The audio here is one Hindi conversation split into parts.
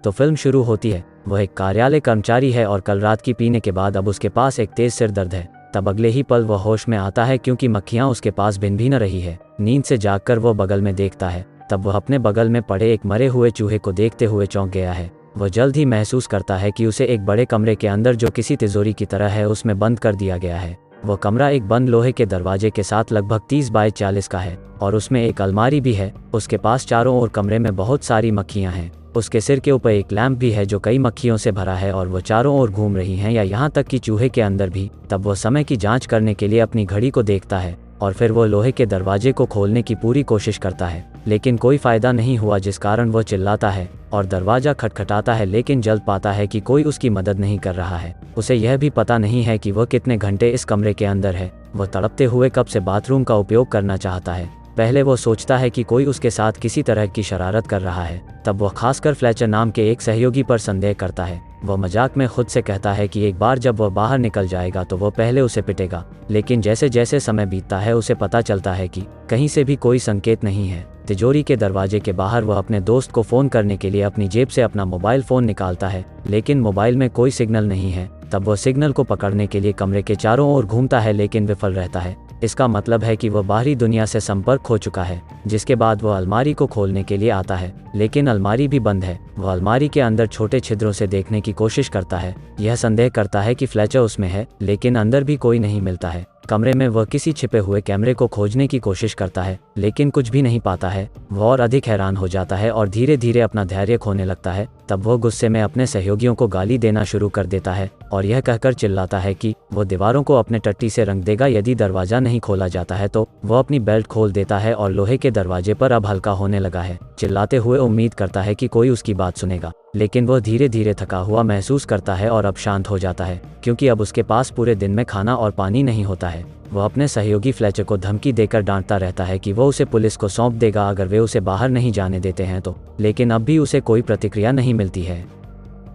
तो फिल्म शुरू होती है। वह एक कार्यालय कर्मचारी है और कल रात की पीने के बाद अब उसके पास एक तेज सिर दर्द है। तब अगले ही पल वह होश में आता है क्योंकि मक्खियां उसके पास भिन भी न रही है। नींद से जागकर वह बगल में देखता है, तब वह अपने बगल में पड़े एक मरे हुए चूहे को देखते हुए चौंक गया है। वह जल्द ही महसूस करता है कि उसे एक बड़े कमरे के अंदर जो किसी तिजोरी की तरह है उसमें बंद कर दिया गया है। वह कमरा एक बंद लोहे के दरवाजे के साथ लगभग 30 बाय 40 का है और उसमें एक अलमारी भी है। उसके पास चारों ओर कमरे में बहुत सारी मक्खियां हैं। उसके सिर के ऊपर एक लैंप भी है जो कई मक्खियों से भरा है और वह चारों ओर घूम रही हैं या यहाँ तक कि चूहे के अंदर भी। तब वह समय की जांच करने के लिए अपनी घड़ी को देखता है और फिर वह लोहे के दरवाजे को खोलने की पूरी कोशिश करता है, लेकिन कोई फायदा नहीं हुआ, जिस कारण वह चिल्लाता है और दरवाजा खटखटाता है, लेकिन जल्द पाता है कि कोई उसकी मदद नहीं कर रहा है। उसे यह भी पता नहीं है कि वह कितने घंटे इस कमरे के अंदर है। वह तड़पते हुए कब से बाथरूम का उपयोग करना चाहता है। पहले वो सोचता है कि कोई उसके साथ किसी तरह की शरारत कर रहा है। तब वह खासकर फ्लेचर नाम के एक सहयोगी पर संदेह करता है। वह मजाक में खुद से कहता है कि एक बार जब वह बाहर निकल जाएगा तो वह पहले उसे पिटेगा, लेकिन जैसे जैसे समय बीतता है उसे पता चलता है कि कहीं से भी कोई संकेत नहीं है। तिजोरी के दरवाजे के बाहर वह अपने दोस्त को फ़ोन करने के लिए अपनी जेब से अपना मोबाइल फ़ोन निकालता है, लेकिन मोबाइल में कोई सिग्नल नहीं है। तब वह सिग्नल को पकड़ने के लिए कमरे के चारों ओर घूमता है, लेकिन विफल रहता है। इसका मतलब है कि वह बाहरी दुनिया से संपर्क खो चुका है। जिसके बाद वह अलमारी को खोलने के लिए आता है, लेकिन अलमारी भी बंद है। वह अलमारी के अंदर छोटे छिद्रों से देखने की कोशिश करता है। यह संदेह करता है कि फ्लेचर उसमें है, लेकिन अंदर भी कोई नहीं मिलता है। कमरे में वह किसी छिपे हुए कैमरे को खोजने की कोशिश करता है, लेकिन कुछ भी नहीं पाता है। वह और अधिक हैरान हो जाता है और धीरे धीरे अपना धैर्य खोने लगता है। तब वह गुस्से में अपने सहयोगियों को गाली देना शुरू कर देता है और यह कहकर चिल्लाता है कि वह दीवारों को अपने टट्टी से रंग देगा यदि दरवाजा नहीं खोला जाता है। तो वह अपनी बेल्ट खोल देता है और लोहे के दरवाजे पर अब हल्का होने लगा है। चिल्लाते हुए उम्मीद करता है कि कोई उसकी बात सुनेगा, लेकिन वह धीरे धीरे थका हुआ महसूस करता है और अब शांत हो जाता है, क्योंकि अब उसके पास पूरे दिन में खाना और पानी नहीं होता है। वह अपने सहयोगी फ्लेचर को धमकी देकर डांटता रहता है कि वह उसे पुलिस को सौंप देगा अगर वे उसे बाहर नहीं जाने देते हैं तो, लेकिन अब भी उसे कोई प्रतिक्रिया नहीं मिलती है।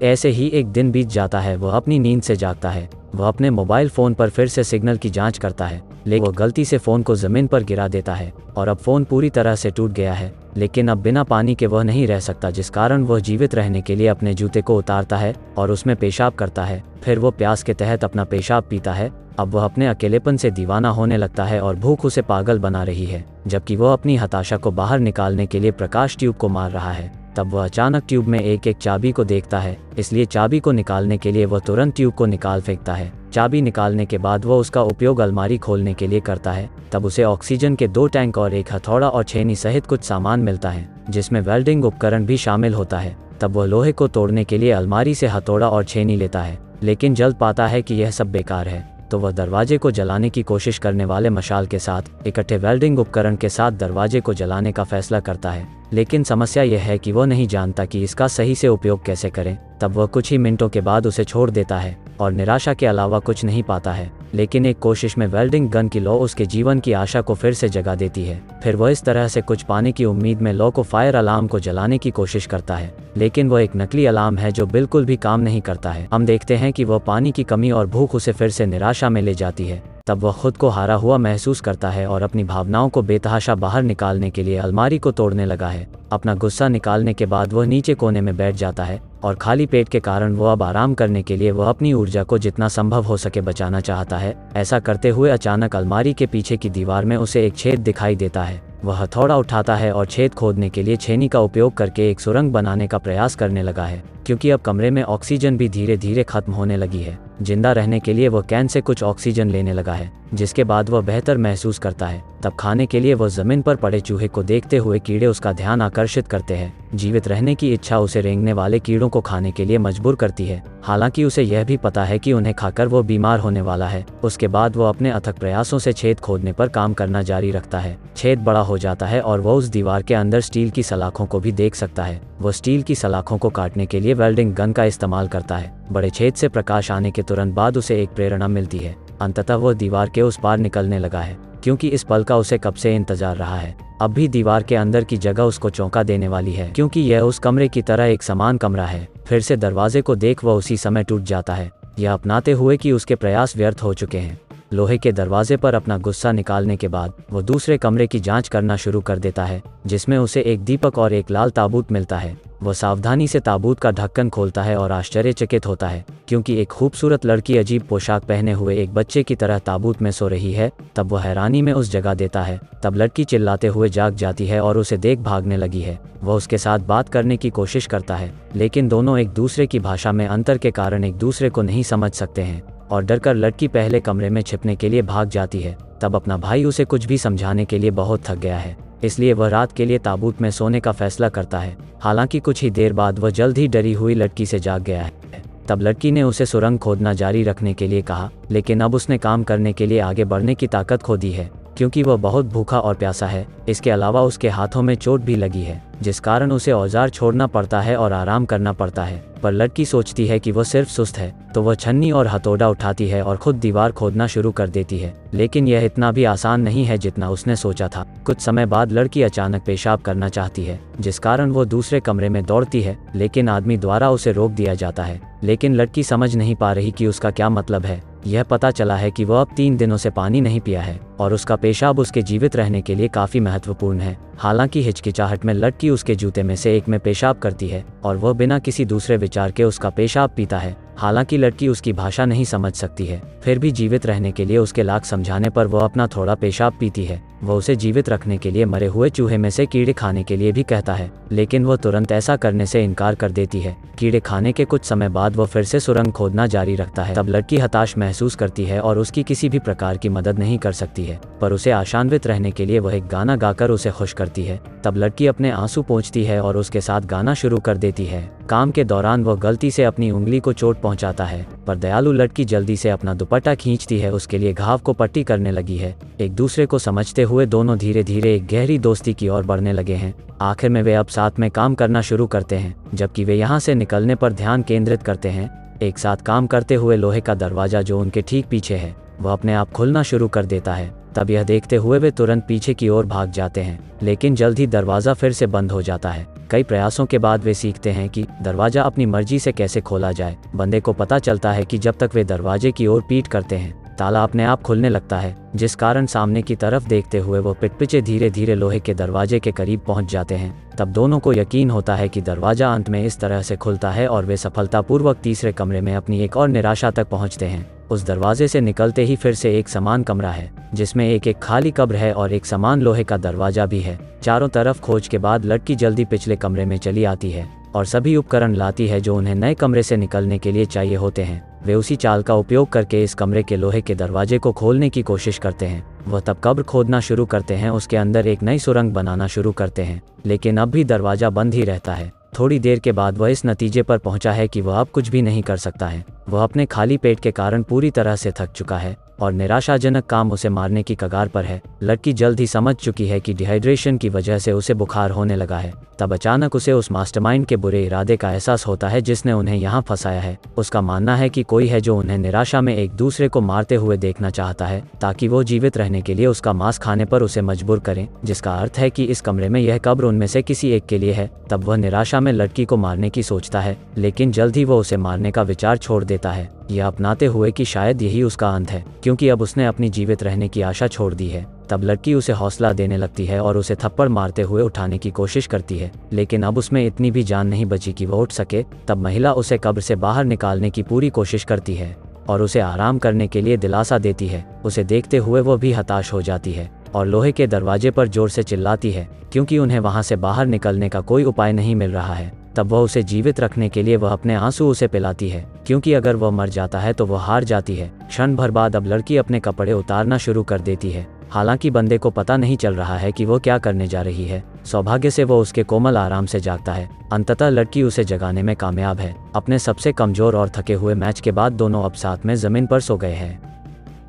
ऐसे ही एक दिन बीत जाता है। वह अपनी नींद से जागता है। वह अपने मोबाइल फ़ोन पर फिर से सिग्नल की जांच करता है, लेकिन वह गलती से फ़ोन को ज़मीन पर गिरा देता है और अब फ़ोन पूरी तरह से टूट गया है। लेकिन अब बिना पानी के वह नहीं रह सकता, जिस कारण वह जीवित रहने के लिए अपने जूते को उतारता है और उसमें पेशाब करता है। फिर वो प्यास के तहत अपना पेशाब पीता है। अब वह अपने अकेलेपन से दीवाना होने लगता है और भूख उसे पागल बना रही है, जबकि वह अपनी हताशा को बाहर निकालने के लिए प्रकाश ट्यूब को मार रहा है। तब वह अचानक ट्यूब में एक एक चाबी को देखता है, इसलिए चाबी को निकालने के लिए वह तुरंत ट्यूब को निकाल फेंकता है। चाबी निकालने के बाद वह उसका उपयोग अलमारी खोलने के लिए करता है। तब उसे ऑक्सीजन के 2 टैंक और एक हथौड़ा और छेनी सहित कुछ सामान मिलता है, जिसमें वेल्डिंग उपकरण भी शामिल होता है। तब वह लोहे को तोड़ने के लिए अलमारी से हथौड़ा और छेनी लेता है, लेकिन जल्द पाता है कि यह सब बेकार है। तो वह दरवाजे को जलाने की कोशिश करने वाले मशाल के साथ इकट्ठे वेल्डिंग उपकरण के साथ दरवाजे को जलाने का फैसला करता है, लेकिन समस्या यह है कि वह नहीं जानता कि इसका सही से उपयोग कैसे करें। तब वह कुछ ही मिनटों के बाद उसे छोड़ देता है और निराशा के अलावा कुछ नहीं पाता है, लेकिन एक कोशिश में वेल्डिंग गन की लौ उसके जीवन की आशा को फिर से जगा देती है। फिर वह इस तरह से कुछ पाने की उम्मीद में लौ को फायर अलार्म को जलाने की कोशिश करता है, लेकिन वह एक नकली अलार्म है जो बिल्कुल भी काम नहीं करता है। हम देखते हैं कि वह पानी की कमी और भूख उसे फिर से निराशा में ले जाती है। तब वह खुद को हारा हुआ महसूस करता है और अपनी भावनाओं को बेतहाशा बाहर निकालने के लिए अलमारी को तोड़ने लगा है। अपना गुस्सा निकालने के बाद वह नीचे कोने में बैठ जाता है और खाली पेट के कारण वह अब आराम करने के लिए वह अपनी ऊर्जा को जितना संभव हो सके बचाना चाहता है। ऐसा करते हुए अचानक अलमारी के पीछे की दीवार में उसे एक छेद दिखाई देता है। वह हथौड़ा उठाता है और छेद खोदने के लिए छेनी का उपयोग करके एक सुरंग बनाने का प्रयास करने लगा है, क्योंकि अब कमरे में ऑक्सीजन भी धीरे धीरे खत्म होने लगी है। जिंदा रहने के लिए वह कैन से कुछ ऑक्सीजन लेने लगा है, जिसके बाद वह बेहतर महसूस करता है। तब खाने के लिए वह जमीन पर पड़े चूहे को देखते हुए कीड़े उसका ध्यान आकर्षित करते हैं। जीवित रहने की इच्छा उसे रेंगने वाले कीड़ों को खाने के लिए मजबूर करती है, हालांकि उसे यह भी पता है कि उन्हें खाकर वो बीमार होने वाला है। उसके बाद वो अपने अथक प्रयासों से छेद खोदने पर काम करना जारी रखता है। छेद बड़ा हो जाता है और वह उस दीवार के अंदर स्टील की सलाखों को भी देख सकता है। वह स्टील की सलाखों को काटने के लिए वेल्डिंग गन का इस्तेमाल करता है। बड़े छेद से प्रकाश आने के तुरंत बाद उसे एक प्रेरणा मिलती है। अंततः वह दीवार के उस पार निकलने लगा है, क्योंकि इस पल का उसे कब से इंतजार रहा है। अब भी दीवार के अंदर की जगह उसको चौंका देने वाली है, क्योंकि यह उस कमरे की तरह एक समान कमरा है। फिर से दरवाजे को देख वह उसी समय टूट जाता है, यह अपनाते हुए कि उसके प्रयास व्यर्थ हो चुके हैं। लोहे के दरवाजे पर अपना गुस्सा निकालने के बाद वो दूसरे कमरे की जांच करना शुरू कर देता है, जिसमें उसे एक दीपक और एक लाल ताबूत मिलता है। वो सावधानी से ताबूत का ढक्कन खोलता है और आश्चर्यचकित होता है, क्योंकि एक खूबसूरत लड़की अजीब पोशाक पहने हुए एक बच्चे की तरह ताबूत में सो रही है। तब वह हैरानी में उस जगह देता है। तब लड़की चिल्लाते हुए जाग जाती है और उसे देख भागने लगी है। वह उसके साथ बात करने की कोशिश करता है, लेकिन दोनों एक दूसरे की भाषा में अंतर के कारण एक दूसरे को नहीं समझ सकते हैं और डरकर लड़की पहले कमरे में छिपने के लिए भाग जाती है। तब अपना भाई उसे कुछ भी समझाने के लिए बहुत थक गया है, इसलिए वह रात के लिए ताबूत में सोने का फैसला करता है। हालांकि कुछ ही देर बाद वह जल्द ही डरी हुई लड़की से जाग गया है। तब लड़की ने उसे सुरंग खोदना जारी रखने के लिए कहा, लेकिन अब उसने काम करने के लिए आगे बढ़ने की ताकत खो दी है, क्योंकि वह बहुत भूखा और प्यासा है। इसके अलावा उसके हाथों में चोट भी लगी है, जिस कारण उसे औजार छोड़ना पड़ता है और आराम करना पड़ता है। पर लड़की सोचती है कि वह सिर्फ सुस्त है, तो वह छन्नी और हथौड़ा उठाती है और खुद दीवार खोदना शुरू कर देती है। लेकिन यह इतना भी आसान नहीं है जितना उसने सोचा था। कुछ समय बाद लड़की अचानक पेशाब करना चाहती है, जिस कारण वो दूसरे कमरे में दौड़ती है, लेकिन आदमी द्वारा उसे रोक दिया जाता है। लेकिन लड़की समझ नहीं पा रही कि उसका क्या मतलब है। यह पता चला है कि वह अब 3 दिनों से पानी नहीं पिया है और उसका पेशाब उसके जीवित रहने के लिए काफी महत्वपूर्ण है। हालांकि हिचकिचाहट में लड़की उसके जूते में से एक में पेशाब करती है और वह बिना किसी दूसरे विचार के उसका पेशाब पीता है। हालांकि लड़की उसकी भाषा नहीं समझ सकती है, फिर भी जीवित रहने के लिए उसके लाख समझाने पर वह अपना थोड़ा पेशाब पीती है। वह उसे जीवित रखने के लिए मरे हुए चूहे में से कीड़े खाने के लिए भी कहता है, लेकिन वह तुरंत ऐसा करने से इनकार कर देती है। कीड़े खाने के कुछ समय बाद वह फिर से सुरंग खोदना जारी रखता है। तब लड़की हताश महसूस करती है और उसकी किसी भी प्रकार की मदद नहीं कर सकती है, पर उसे आशान्वित रहने के लिए वह एक गाना गाकर उसे खुश करती है। तब लड़की अपने आंसू पोंछती है और उसके साथ गाना शुरू कर देती है। काम के दौरान वह गलती से अपनी उंगली को चोट पहुंचाता है, पर दयालु लड़की जल्दी से अपना दुपट्टा खींचती है। उसके लिए घाव को पट्टी करने लगी है। एक दूसरे को समझते हुए दोनों धीरे धीरे एक गहरी दोस्ती की ओर बढ़ने लगे हैं। आखिर में वे अब साथ में काम करना शुरू करते हैं, जबकि वे यहाँ से निकलने पर ध्यान केंद्रित करते हैं। एक साथ काम करते हुए लोहे का दरवाजा जो उनके ठीक पीछे है, वह अपने आप खुलना शुरू कर देता है। तब यह देखते हुए वे तुरंत पीछे की ओर भाग जाते हैं, लेकिन जल्द ही दरवाज़ा फिर से बंद हो जाता है। कई प्रयासों के बाद वे सीखते हैं कि दरवाज़ा अपनी मर्जी से कैसे खोला जाए। बंदे को पता चलता है कि जब तक वे दरवाजे की ओर पीठ करते हैं, ताला अपने आप खुलने लगता है, जिस कारण सामने की तरफ देखते हुए वो पिटपिचे धीरे धीरे लोहे के दरवाजे के करीब पहुंच जाते हैं। तब दोनों को यकीन होता है कि दरवाजा अंत में इस तरह से खुलता है और वे सफलतापूर्वक तीसरे कमरे में अपनी एक और निराशा तक पहुंचते हैं। उस दरवाजे से निकलते ही फिर से एक समान कमरा है, जिसमें एक खाली कब्र है और एक समान लोहे का दरवाजा भी है। चारों तरफ खोज के बाद लड़की जल्दी पिछले कमरे में चली आती है और सभी उपकरण लाती है जो उन्हें नए कमरे से निकलने के लिए चाहिए होते हैं। वे उसी चाल का उपयोग करके इस कमरे के लोहे के दरवाजे को खोलने की कोशिश करते हैं। वह तब कब्र खोदना शुरू करते हैं, उसके अंदर एक नई सुरंग बनाना शुरू करते हैं, लेकिन अब भी दरवाजा बंद ही रहता है। थोड़ी देर के बाद वह इस नतीजे पर पहुंचा है कि वह अब कुछ भी नहीं कर सकता है। वह अपने खाली पेट के कारण पूरी तरह से थक चुका है और निराशाजनक काम उसे मारने की कगार पर है। लड़की जल्द ही समझ चुकी है कि डिहाइड्रेशन की वजह से उसे बुखार होने लगा है। तब अचानक उसे उस मास्टरमाइंड के बुरे इरादे का एहसास होता है जिसने उन्हें यहाँ फंसाया है। उसका मानना है कि कोई है जो उन्हें निराशा में एक दूसरे को मारते हुए देखना चाहता है, ताकि वो जीवित रहने के लिए उसका मांस खाने पर उसे मजबूर करें, जिसका अर्थ है कि इस कमरे में यह कब्र उनमें से किसी एक के लिए है। तब वह निराशा में लड़की को मारने की सोचता है, लेकिन जल्द ही वो उसे मारने का विचार छोड़ देता है, यह अपनाते हुए कि शायद यही उसका अंत है, क्योंकि अब उसने अपनी जीवित रहने की आशा छोड़ दी है। तब लड़की उसे हौसला देने लगती है और उसे थप्पड़ मारते हुए उठाने की कोशिश करती है, लेकिन अब उसमें इतनी भी जान नहीं बची कि वह उठ सके। तब महिला उसे कब्र से बाहर निकालने की पूरी कोशिश करती है और उसे आराम करने के लिए दिलासा देती है। उसे देखते हुए वह भी हताश हो जाती है और लोहे के दरवाजे पर जोर से चिल्लाती है, क्योंकि उन्हें वहां से बाहर निकलने का कोई उपाय नहीं मिल रहा है। तब वह उसे जीवित रखने के लिए वह अपने आंसू उसे पिलाती है, क्योंकि अगर वह मर जाता है तो वह हार जाती है। क्षण भर बाद अब लड़की अपने कपड़े उतारना शुरू कर देती है। हालांकि बंदे को पता नहीं चल रहा है कि वो क्या करने जा रही है। सौभाग्य से वो उसके कोमल आराम से जागता है। अंततः लड़की उसे जगाने में कामयाब है। अपने सबसे कमजोर और थके हुए मैच के बाद दोनों अब साथ में जमीन पर सो गए हैं।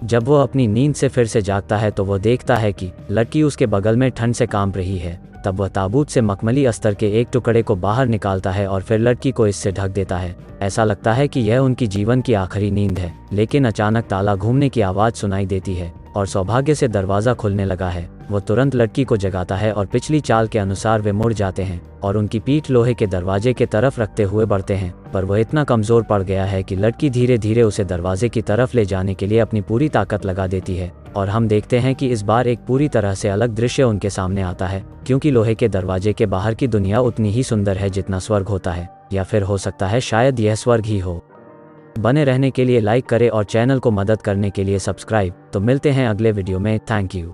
जब वो अपनी नींद से फिर से जागता है तो वह देखता है कि लड़की उसके बगल में ठंड से कांप रही है। तब वह ताबूत से मखमली अस्तर के एक टुकड़े को बाहर निकालता है और फिर लड़की को इससे ढक देता है। ऐसा लगता है कि यह उनकी जीवन की आखिरी नींद है, लेकिन अचानक ताला घूमने की आवाज़ सुनाई देती है। और सौभाग्य से दरवाज़ा खुलने लगा है। वो तुरंत लड़की को जगाता है और पिछली चाल के अनुसार वे मुड़ जाते हैं और उनकी पीठ लोहे के दरवाजे के तरफ रखते हुए बढ़ते हैं, पर वह इतना कमज़ोर पड़ गया है कि लड़की धीरे धीरे उसे दरवाजे की तरफ ले जाने के लिए अपनी पूरी ताकत लगा देती है। और हम देखते हैं कि इस बार एक पूरी तरह से अलग दृश्य उनके सामने आता है, क्योंकि लोहे के दरवाजे के बाहर की दुनिया उतनी ही सुंदर है जितना स्वर्ग होता है, या फिर हो सकता है शायद यह स्वर्ग ही हो। बने रहने के लिए लाइक करें और चैनल को मदद करने के लिए सब्सक्राइब। तो मिलते हैं अगले वीडियो में। Thank you.